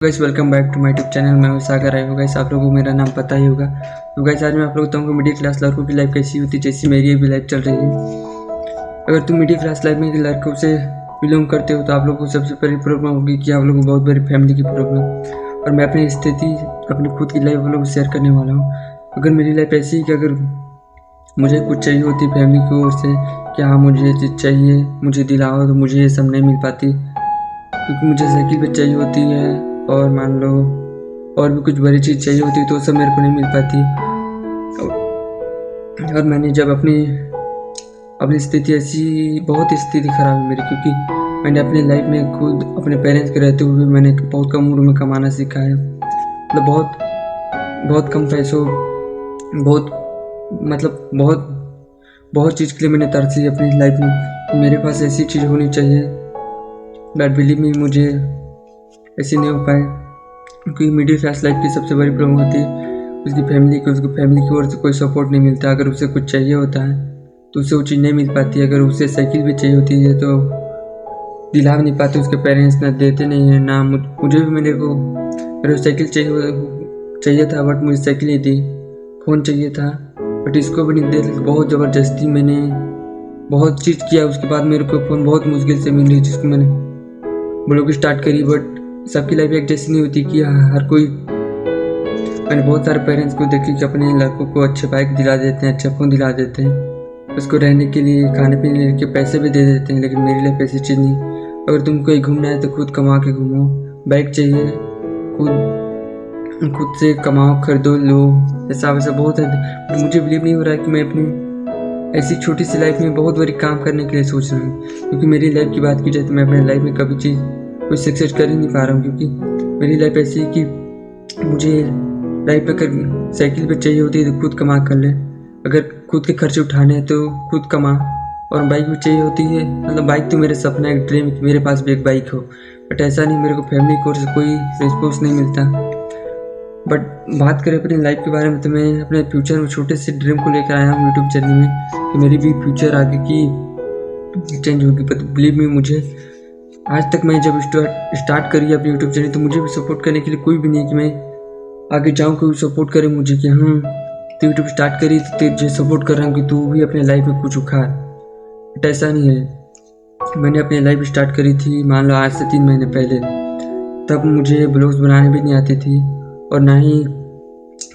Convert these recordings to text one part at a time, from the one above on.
Guys welcome back to my YouTube channel. मैं हूं सागर। आई हूँ गाइस आप लोगों को मेरा नाम पता ही होगा। तो गाइस आज मैं आप लोगों को बताऊंगा मिडिल क्लास लड़कों की लाइफ कैसी होती है, जैसी मेरी भी लाइफ चल रही है। अगर तुम मिडिल क्लास लाइफ में लड़कों से बिलोंग करते हो तो आप लोगों को सबसे पहली प्रॉब्लम होगी कि आप लोगों को बहुत बड़ी फैमिली की प्रॉब्लम। और मैं अपनी स्थिति अपनी खुद की लाइफ आप लोगों को शेयर करने वाला हूँ। अगर मेरी लाइफ ऐसी है कि अगर मुझे कुछ चाहिए होती फैमिली की ओर से कि हाँ मुझे ये चीज़ चाहिए, मुझे दिलाओ, तो मुझे ये सब नहीं मिल पाती। क्योंकि मुझे साइकिल भी चाहिए होती है और मान लो और भी कुछ बड़ी चीज़ चाहिए होती है तो सब मेरे को नहीं मिल पाती। और मैंने जब अपनी स्थिति ऐसी बहुत स्थिति खराब है मेरी, क्योंकि मैंने अपनी लाइफ में खुद अपने पेरेंट्स के रहते हुए मैंने बहुत कम उम्र में कमाना सीखा है। मतलब बहुत कम पैसों बहुत चीज़ के लिए मैंने तरसी अपनी लाइफ में। मेरे पास ऐसी चीज़ होनी चाहिए, बट बिलीव मी मुझे ऐसे नहीं हो पाए। क्योंकि मिडिल क्लास लाइफ की सबसे बड़ी प्रॉब्लम होती है उसकी फैमिली की ओर से कोई सपोर्ट नहीं मिलता। अगर उसे कुछ चाहिए होता है तो उसे वो चीज़ नहीं मिल पाती। अगर उसे साइकिल भी चाहिए होती है तो दिला भी नहीं पाते उसके पेरेंट्स, ना देते नहीं है ना मुझे भी। मेरे को साइकिल चाहिए था बट मुझे साइकिल नहीं दी। फ़ोन चाहिए था बट इसको भी नहीं दे। बहुत ज़बरदस्ती मैंने बहुत चीज़ किया, उसके बाद मेरे को फ़ोन बहुत मुश्किल से मिली जिसको मैंने ब्लॉग स्टार्ट करी। बट सबकी लाइफ एक जैसी नहीं होती कि हर कोई। मैंने बहुत सारे पेरेंट्स को देखी कि अपने लड़कों को अच्छे बाइक दिला देते हैं, अच्छा फ़ोन दिला देते हैं, उसको रहने के लिए खाने पीने के पैसे भी दे देते हैं। लेकिन मेरी लाइफ ऐसी चीज़ नहीं। अगर तुम कहीं घूमना है तो खुद कमा के घूमो, बाइक चाहिए खुद से कमाओ, खरीदो, लो। ऐसा वैसा बहुत है। मुझे बिलीव नहीं हो रहा है कि मैं अपनी ऐसी छोटी सी लाइफ में बहुत बड़ी काम करने के लिए सोच रहा हूँ। क्योंकि मेरी लाइफ की बात की जाए तो मैं अपनी लाइफ में कभी चीज़ कोई सक्सेस कर ही नहीं पा रहा हूँ। क्योंकि मेरी लाइफ ऐसी है कि मुझे लाइफ में अगर साइकिल पे चाहिए होती है तो खुद कमा कर ले, अगर खुद के खर्चे उठाने हैं तो खुद कमा। और बाइक भी चाहिए होती है, मतलब बाइक तो मेरे सपना है, ड्रीम कि मेरे पास भी एक बाइक हो। बट ऐसा नहीं, मेरे को फैमिली की ओर से कोई रिस्पॉन्स नहीं मिलता। बट बात करें अपनी लाइफ के बारे में तो मैं अपने फ्यूचर में छोटे से ड्रीम को लेकर आया हूँ यूट्यूब चैनल में कि मेरी भी फ्यूचर आगे की चेंज होगी। बट बिलीव मी मुझे आज तक मैं जब स्टार्ट करी अपनी यूट्यूब चैनल तो मुझे भी सपोर्ट करने के लिए कोई भी नहीं कि मैं आगे जाऊँ, कोई सपोर्ट करे मुझे कि हाँ तो यूट्यूब स्टार्ट करी तो तुझे सपोर्ट कर रहा हूँ कि तू भी अपने लाइफ में कुछ उखाड़। बट ऐसा नहीं है। मैंने अपनी लाइफ स्टार्ट करी थी मान लो आज से 3 महीने पहले। तब मुझे ब्लॉग्स बनाने भी नहीं आती थी और ना ही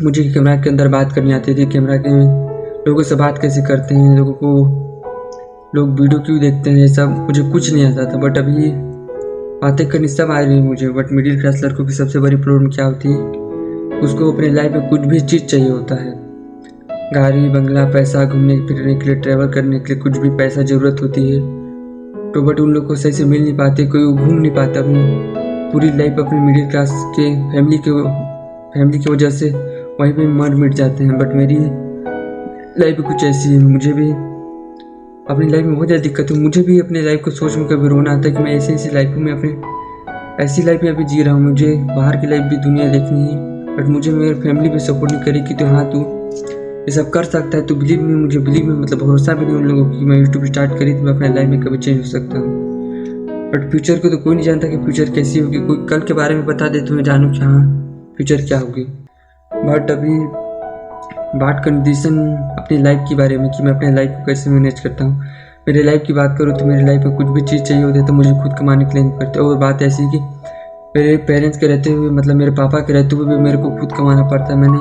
मुझे कैमरा के अंदर बात करनी आती थी। कैमरा के लोगों से बात कैसे करते हैं, लोग वीडियो क्यों देखते हैं, सब मुझे कुछ नहीं आता था। बट अभी बातें करनी सब आ रही है मुझे। बट मिडिल क्लास लड़कों की सबसे बड़ी प्रॉब्लम क्या होती है, उसको अपने लाइफ में कुछ भी चीज़ चाहिए होता है, गाड़ी बंगला, पैसा, घूमने फिरने के लिए, ट्रैवल करने के लिए कुछ भी पैसा ज़रूरत होती है। तो बट उन लोग को सही से मिल नहीं पाते, कोई घूम नहीं पाता अपनी पूरी लाइफ अपनी मिडिल क्लास के फैमिली की वजह से वहीं पे मर मिट जाते हैं। बट मेरी लाइफ कुछ ऐसी है, मुझे भी अपनी लाइफ में बहुत ज़्यादा दिक्कत है। मुझे भी अपनी लाइफ को सोच में कभी रोना आता है कि मैं ऐसी लाइफ में ऐसी लाइफ में अभी जी रहा हूँ। मुझे बाहर की लाइफ भी दुनिया देखनी है, बट मुझे मेरी फैमिली भी सपोर्ट नहीं करी कि तो हाँ तू ये सब कर सकता है। तो बिलीव में मतलब भरोसा भी नहीं उन लोगों की मैं यूट्यूब स्टार्ट करी तो मैं अपने लाइफ में कभी चेंज हो सकता हूँ। बट फ्यूचर को तो कोई नहीं जानता कि फ्यूचर कैसी होगी। कोई कल के बारे में बता दे तो मैं जानूँ कि हाँ फ्यूचर क्या होगी। बट अभी बात कंडीशन अपनी लाइफ के बारे में कि मैं अपने लाइफ को कैसे मैनेज करता हूँ। मेरे लाइफ की बात करूँ तो मेरी लाइफ में कुछ भी चीज़ चाहिए होती है तो मुझे खुद कमाने के लिए नहीं पड़ती। और बात ऐसी कि मेरे पेरेंट्स के रहते हुए, मतलब मेरे पापा के रहते हुए भी मेरे को खुद कमाना पड़ता है। मैंने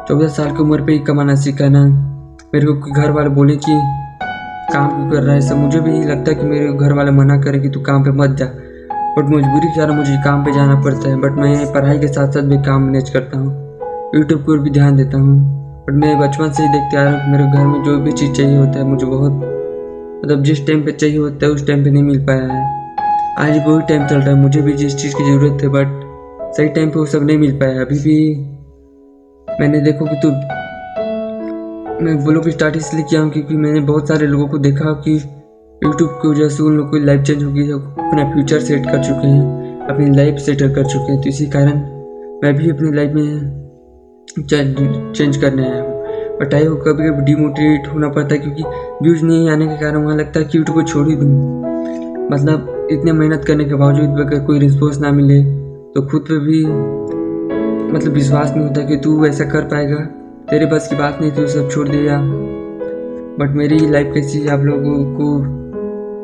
14 साल की उम्र पे ही कमाना सीखा ना। मेरे को घर वाले बोले कि काम क्यों कर रहा है, सब मुझे भी लगता है कि मेरे घर वाले मना करें कि तू काम पे मत जा। बट मजबूरी के कारण मुझे काम पे जाना पड़ता है। बट मैं पढ़ाई के साथ साथ भी काम मैनेज करता हूँ, यूट्यूब को भी ध्यान देता हूँ। बट मैं बचपन से ही देखते आ रहा हूँ कि मेरे घर में जो भी चीज़ चाहिए होता है मुझे बहुत, मतलब जिस टाइम पे चाहिए होता है उस टाइम पे नहीं मिल पाया है। आज वही टाइम चल रहा है, मुझे भी जिस चीज़ की ज़रूरत है बट सही टाइम पे वो सब नहीं मिल पाया। अभी भी मैंने देखो कि तो मैं ब्लॉग स्टार्ट इसलिए किया हूँ क्योंकि मैंने बहुत सारे लोगों को देखा कि यूट्यूब की वजह से उन लोगों की लाइफ चेंज हो गई है, अपना फ्यूचर सेट कर चुके हैं, अपनी लाइफ सेटल कर चुके हैं। तो इसी कारण मैं भी अपनी लाइफ में चेंज करने आया हूँ। बट आई कभी कभी डिमोटिवेट होना पड़ता है क्योंकि व्यूज़ नहीं आने के कारण वहाँ लगता है कि यूट्यूब को छोड़ ही दूँ। मतलब इतने मेहनत करने के बावजूद अगर कोई रिस्पॉन्स ना मिले तो खुद पे भी मतलब विश्वास नहीं होता कि तू ऐसा कर पाएगा, तेरे बस की बात नहीं, तू सब छोड़ दिया। बट मेरी लाइफ कैसी है आप लोगों को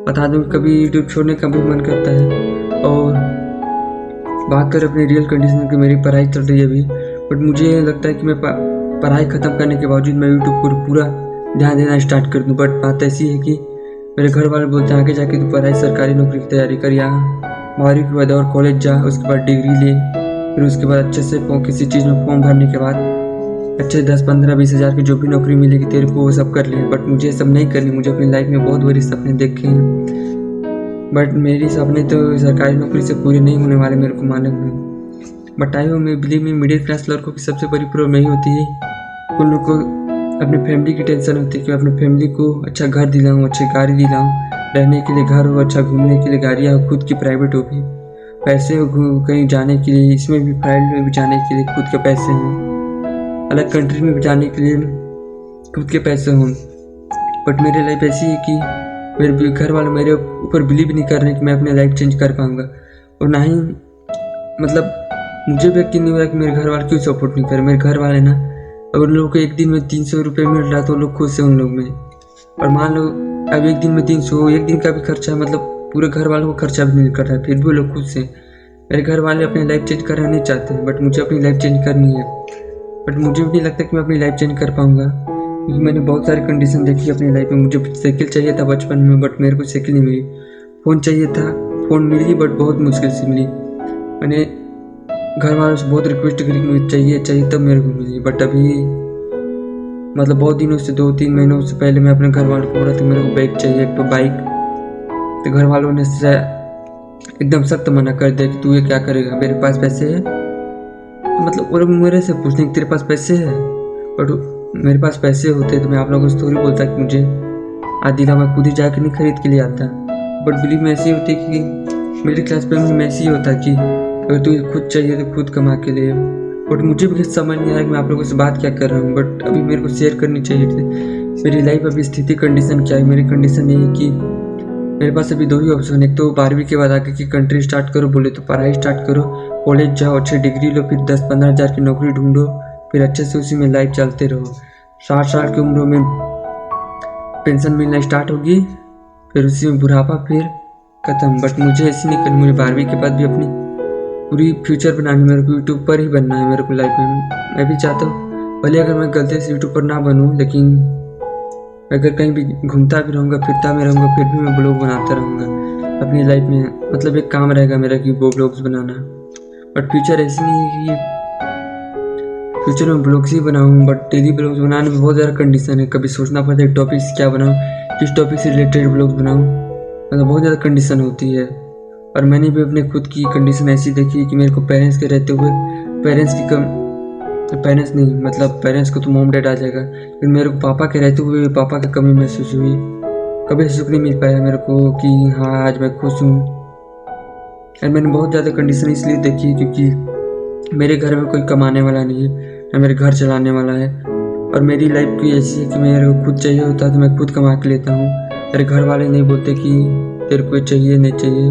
बता दूँ, कभी यूट्यूब छोड़ने का भी मन करता है। और बात कर अपनी रियल कंडीशन की, मेरी पढ़ाई चल रही है अभी, बट मुझे लगता है कि मैं पढ़ाई ख़त्म करने के बावजूद मैं यूट्यूब पर पूरा ध्यान देना स्टार्ट कर दूँ। बट बात ऐसी है कि मेरे घर वाले बोलते हैं आगे जाके तू पढ़ाई सरकारी नौकरी की तैयारी कर, यहाँ 12वीं के बाद और कॉलेज जा, उसके बाद डिग्री ले, फिर उसके बाद अच्छे से किसी चीज़ में फॉर्म भरने के बाद अच्छे 10-15-20 हज़ार की जो भी नौकरी मिलेगी तेरे को वो सब कर ले। बट मुझे सब नहीं करनी, मुझे अपनी लाइफ में बहुत बड़े सपने देखे हैं, बट मेरी सपने तो सरकारी नौकरी से पूरे नहीं होने वाले, मेरे को मालूम है। बट आई मैं बिलीव में मिडिल क्लास लड़कों की सबसे बड़ी प्रॉब्लम यही होती है, उन लोग को अपनी फैमिली की टेंशन होती है कि अपनी फैमिली को अच्छा घर दिलाऊँ, अच्छी गाड़ी दिलाऊँ, रहने के लिए घर हो, अच्छा घूमने के लिए गाड़ियाँ हो, खुद की प्राइवेट हो भी, पैसे हो कहीं जाने के लिए, इसमें भी फ्लाइट में भी जाने के लिए खुद के पैसे हों, अलग कंट्री में भी जाने के लिए खुद के पैसे हों। बट मेरी लाइफ ऐसी है कि मेरे घर वाले मेरे ऊपर बिलीव नहीं कर रहे कि मैं अपनी लाइफ चेंज कर पाऊँगा, और ना ही मतलब मुझे भी यकीन नहीं हो रहा कि मेरे घर वाले क्यों सपोर्ट नहीं कर रहे। मेरे घर वाले ना, अगर उन लोगों को एक दिन में 300 रुपये मिल रहा तो लोग खुश हैं उन लोग में, और मान लो अब एक दिन में 300, एक दिन का भी खर्चा मतलब पूरे घर वालों को खर्चा भी नहीं कर रहा है, फिर भी लोग खुश हैं। मेरे घर वाले अपनी लाइफ चेंज करना नहीं चाहते, बट मुझे अपनी लाइफ चेंज करनी है। बट मुझे भी नहीं लगता कि मैं अपनी लाइफ चेंज कर पाऊँगा, क्योंकि मैंने बहुत सारी कंडीशन देखी अपनी लाइफ में। मुझे साइकिल चाहिए था बचपन में, बट मेरे को साइकिल नहीं मिली। फ़ोन चाहिए था, फ़ोन मिली बट बहुत मुश्किल से मिली। मैंने घर वालों से बहुत रिक्वेस्ट करी कि मुझे चाहिए तब मेरे को मिली। बट अभी मतलब बहुत दिनों से 2-3 महीनों से पहले मैं अपने घर वालों को बोला था मेरे को बाइक चाहिए, एक तो बाइक। तो घर वालों ने एकदम सख्त मना कर दिया कि तू ये क्या करेगा, मेरे पास पैसे है। तो मतलब वो लोग मेरे से पूछने कि तेरे पास पैसे है, बट मेरे पास पैसे होते तो मैं आप लोगों से थोड़ी बोलता कि मुझे आधी मैं खुद ही जाकर नहीं खरीद के लिए आता। बट बिलीव में ऐसी होती कि मिडिल क्लास फैमिली में ऐसी होता कि अगर तुझे खुद चाहिए तो खुद कमा के लिए। बट मुझे भी समझ नहीं आ रहा कि मैं आप लोगों से बात क्या कर रहा हूँ, बट अभी मेरे को शेयर करनी चाहिए थी। मेरी लाइफ अभी स्थिति कंडीशन क्या है। मेरी कंडीशन ये है कि मेरे पास अभी 2 ही ऑप्शन है, एक तो 12वीं के बाद आगे की कंट्री स्टार्ट करो, बोले तो पढ़ाई स्टार्ट करो, कॉलेज जाओ, अच्छी डिग्री लो, फिर 10-15 हज़ार की नौकरी ढूंढो, फिर अच्छे से उसी में लाइफ चलते रहो। 60 साल की उम्र में पेंशन मिलना स्टार्ट होगी, फिर उसी में बुढ़ापा, फिर ख़त्म। बट मुझे ऐसी नहीं करनी, मुझे 12वीं के बाद भी अपनी पूरी फ्यूचर बनानी, मेरे को यूट्यूब पर ही बनना है। मेरे को लाइफ में मैं भी चाहता हूँ भले अगर मैं गलती से यूट्यूब पर ना बनूँ, लेकिन अगर कहीं भी घूमता भी रहूँगा, फिरता भी रहूँगा, फिर भी मैं ब्लॉग बनाता रहूँगा अपनी लाइफ में। मतलब एक काम रहेगा मेरा कि वो ब्लॉग्स बनाना। बट फ्यूचर ऐसी नहीं है कि फ्यूचर में ब्लॉग्स ही बनाऊँ, बट डेली ब्लॉग्स बनाने में बहुत ज़्यादा कंडीशन है। कभी सोचना पड़ता है टॉपिक्स क्या बनाऊँ, किस टॉपिक से रिलेटेड ब्लॉग्स बनाऊँ, मतलब बहुत ज़्यादा कंडीशन होती है। और मैंने भी अपने खुद की कंडीशन ऐसी देखी है कि मेरे को पेरेंट्स के रहते हुए पेरेंट्स को तो मॉम डैड आ जाएगा, लेकिन मेरे को पापा के रहते हुए पापा की कमी महसूस हुई। कभी सुख नहीं मिल पाया मेरे को कि हाँ आज मैं खुश हूँ। और मैंने बहुत ज़्यादा कंडीशन इसलिए देखी है क्योंकि मेरे घर में कोई कमाने वाला नहीं है, ना मेरे घर चलाने वाला है। और मेरी लाइफ की ऐसी है कि मेरे को खुद चाहिए होता है तो मैं खुद कमा के लेता हूँ। मेरे घर वाले नहीं बोलते कि तेरे को चाहिए नहीं चाहिए,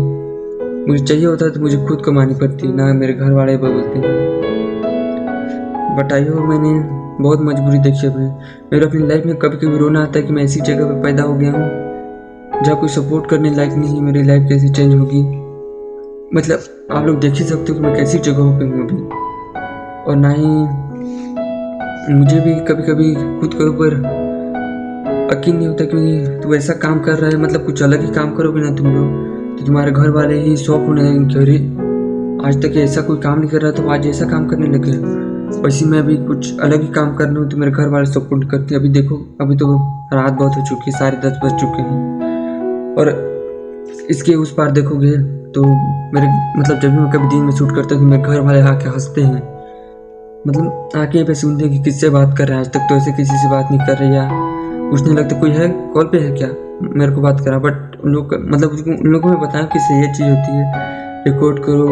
मुझे चाहिए होता है तो मुझे खुद कमानी पड़ती, ना मेरे घर वाले बोलते हैं। बट आई हो मैंने बहुत मजबूरी देखी अपनी। मेरे अपनी लाइफ में कभी कभी रोना आता है कि मैं ऐसी जगह पे पैदा हो गया हूँ जहाँ कोई सपोर्ट करने लायक नहीं है। मेरी लाइफ कैसी चेंज होगी, मतलब आप लोग देख ही सकते हो कि मैं कैसी जगहों पे हूँ अभी। और ना ही मुझे भी कभी कभी खुद के ऊपर यकीन नहीं होता कि तू ऐसा काम कर रहा है, मतलब कुछ अलग ही काम करोगे ना तुम लोग तो तुम्हारे घर वाले ही शौक होने लगेंगे कि अरे आज तक ऐसा कोई काम नहीं कर रहा तो आज ऐसा काम करने लगे। वैसे मैं अभी कुछ अलग ही काम कर रहा हूँ तो मेरे घर वाले सपोर्ट करते हैं। अभी देखो अभी तो रात बहुत हो चुकी है, 10:30 बज चुके हैं। और इसके उस पार देखोगे तो मेरे मतलब जब भी मैं कभी दिन में शूट करता हूँ तो मेरे घर वाले आके हंसते हैं, मतलब आके पे सुनते हैं कि किससे बात कर रहा है, आज तक तो ऐसे किसी से बात नहीं कर रही, या पूछने लगते कोई है कॉल पे है क्या, मेरे को बात करा। बट उन लोग मतलब उन लोगों को बताया कि ये चीज़ होती है, रिकॉर्ड करो,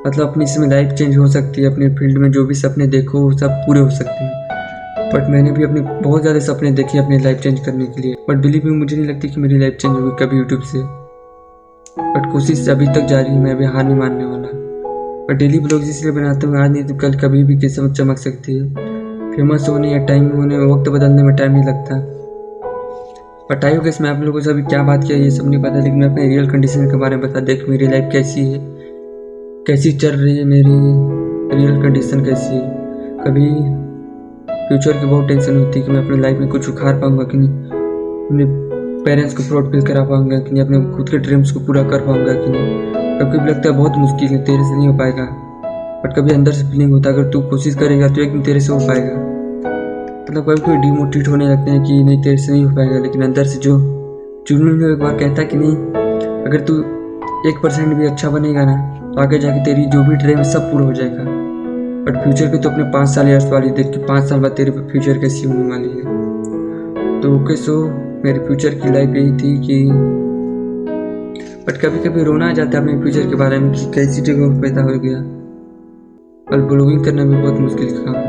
मतलब अपनी इसमें लाइफ चेंज हो सकती है, अपने फील्ड में जो भी सपने देखो वो सब पूरे हो सकते हैं। बट मैंने भी अपने बहुत ज़्यादा सपने देखे अपनी लाइफ चेंज करने के लिए, बट बिलीव में मुझे नहीं लगती कि मेरी लाइफ चेंज होगी कभी यूट्यूब से। बट कोशिश अभी तक जारी है, मैं अभी हार नहीं मानने वाला। और डेली ब्लॉग्स इसलिए बनाता हूँ, आज नहीं तो कल कभी भी किस्मत चमक सकती है। फेमस होने या टाइम होने में, वक्त बदलने में टाइम नहीं लगता। बट आई होगा इसमें आप लोगों से अभी क्या बात किया ये सब नहीं पता, लेकिन मैं अपने रियल कंडीशन के बारे में बता देख मेरी लाइफ कैसी है, कैसी चल रही है, मेरी रियल कंडीशन कैसी है। कभी फ्यूचर की बहुत टेंशन होती है कि मैं अपनी लाइफ में कुछ उखाड़ पाऊंगा कि नहीं, अपने पेरेंट्स को प्राउड फील करा पाऊंगा कि नहीं, अपने खुद के ड्रीम्स को पूरा कर पाऊंगा कि नहीं। कभी कभी लगता है बहुत मुश्किल है, तेरे से नहीं हो पाएगा। बट कभी अंदर से फीलिंग होता है अगर तू कोशिश करेगा तो एक दिन तेरे से हो पाएगा। मतलब कभी कोई डिमोटिवेट होने लगते हैं कि नहीं तेरे से नहीं हो पाएगा, लेकिन अंदर से जो जुनून में एक बार कहता है कि नहीं, अगर तू 1% भी अच्छा बनेगा ना तो आगे जाके तेरी जो भी ड्रीम है सब पूरा हो जाएगा। बट फ्यूचर के तो अपने 5 साल या वाली देख कि 5 साल बाद तेरे फ्यूचर कैसी होने वाली है। तो ओके सो मेरे फ्यूचर की लाइफ यही थी कि बट कभी कभी रोना आ जाता है अपने फ्यूचर के बारे में कि कैसी जगह पैदा हो गया। और ब्लॉगिंग करना भी बहुत मुश्किल काम है,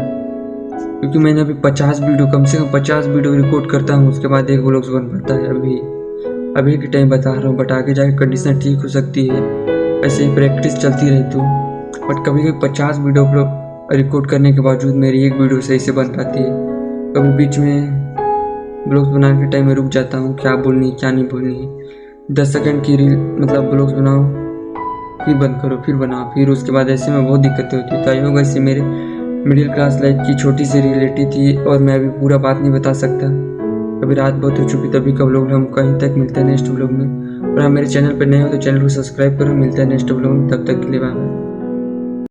क्योंकि मैंने अभी 50 वीडियो, कम से कम 50 वीडियो रिकॉर्ड करता हूँ, उसके बाद एक व्लॉग्स बन पाता है। अभी के टाइम बता रहा हूँ, बट आगे जाके कंडीशन ठीक हो सकती है, ऐसे ही प्रैक्टिस चलती रही तो। बट कभी कभी 50 वीडियो रिकॉर्ड करने के बावजूद मेरी एक वीडियो सही से बन पाती है। कभी बीच में ब्लॉग्स बनाने के टाइम में रुक जाता हूँ, क्या बोलनी क्या नहीं बोलनी। 10 सेकंड की रील मतलब ब्लॉग्स बनाओ, फिर बंद करो, फिर बनाओ, फिर उसके बाद ऐसे में बहुत दिक्कतें होती है। तो आई होगा इससे मेरे मिडिल क्लास लाइफ की छोटी सी रियलिटी थी, और मैं अभी पूरा बात नहीं बता सकता। अभी रात बहुत हो चुकी, तभी का व्लॉग हम कहीं तक मिलते हैं नेक्स्ट व्लॉग में। और आप मेरे चैनल पर नए हो तो चैनल को सब्सक्राइब करो। मिलते हैं नेक्स्ट व्लॉग में, तब तक के लिए बाय बाय।